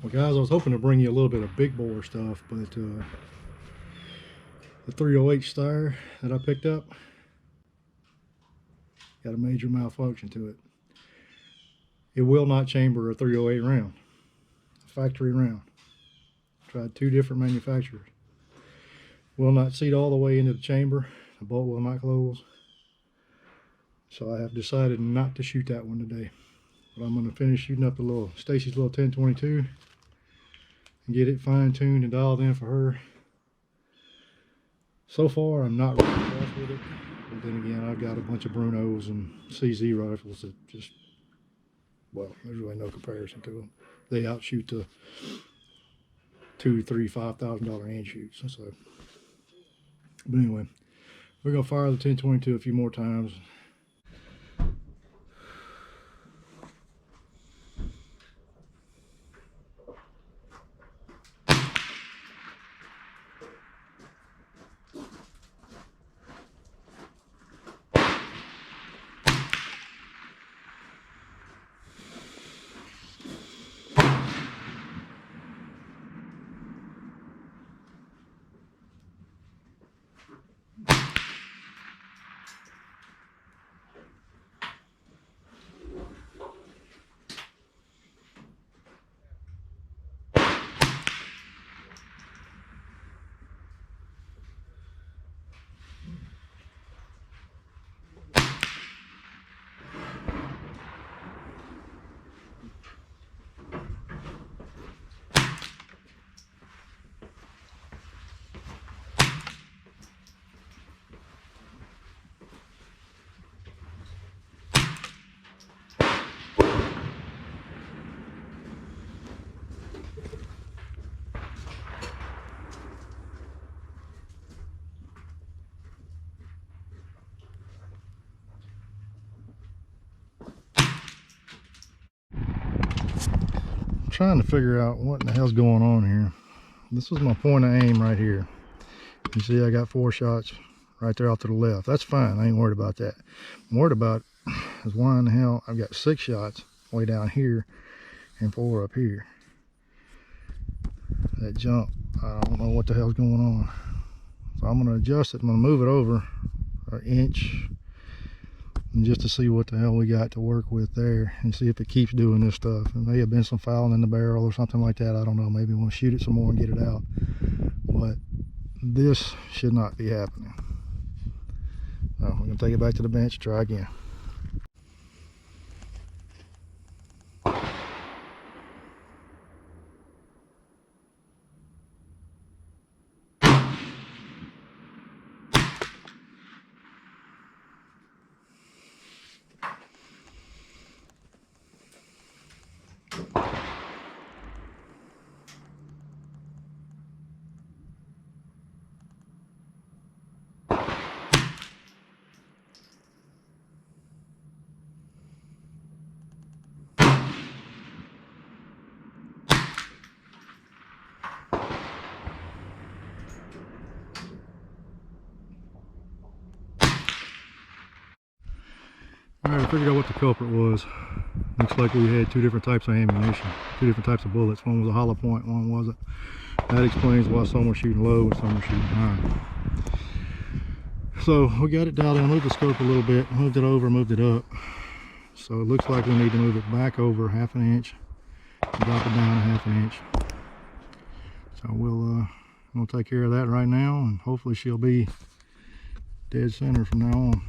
Well guys, I was hoping to bring you a little bit of big bore stuff, but the 308 Steyr that I picked up got a major malfunction to it. It will not chamber a 308 round, a factory round. Tried 2 different manufacturers. Will not seat all the way into the chamber. The bolt will not close. So I have decided not to shoot that one today. But I'm going to finish shooting up the little Stacy's little 1022 and get it fine-tuned and dialed in for her. So far, I'm not really impressed with it. But then again, I've got a bunch of Brunos and CZ rifles that just, well, there's really no comparison to them. They outshoot the $2,000, $3,000, $5,000 ensued. So, but anyway, we're gonna fire the 1022 a few more times. Trying to figure out what in the hell's going on here. This was my point of aim right here. You see I got 4 shots right there out to the left. That's fine, I ain't worried about that. I'm worried about is why in the hell I've got 6 shots way down here and 4 up here. That jump, I don't know what the hell's going on. So I'm going to adjust it. I'm going to move it over an inch and just to see what the hell we got to work with there and see if it keeps doing this stuff. It may have been some fouling in the barrel or something like that. I don't know. Maybe we'll shoot it some more and get it out. But this should not be happening. So we're going to take it back to the bench and try again. Alright, I figured out what the culprit was. Looks like we had 2 different types of ammunition, 2 different types of bullets. One was a hollow point, one wasn't. That explains why some were shooting low and some were shooting high. So we got it dialed in, moved the scope a little bit, moved it over, moved it up. So it looks like we need to move it back over 1/2 inch, drop it down 1/2 inch. So we'll take care of that right now, and hopefully she'll be dead center from now on.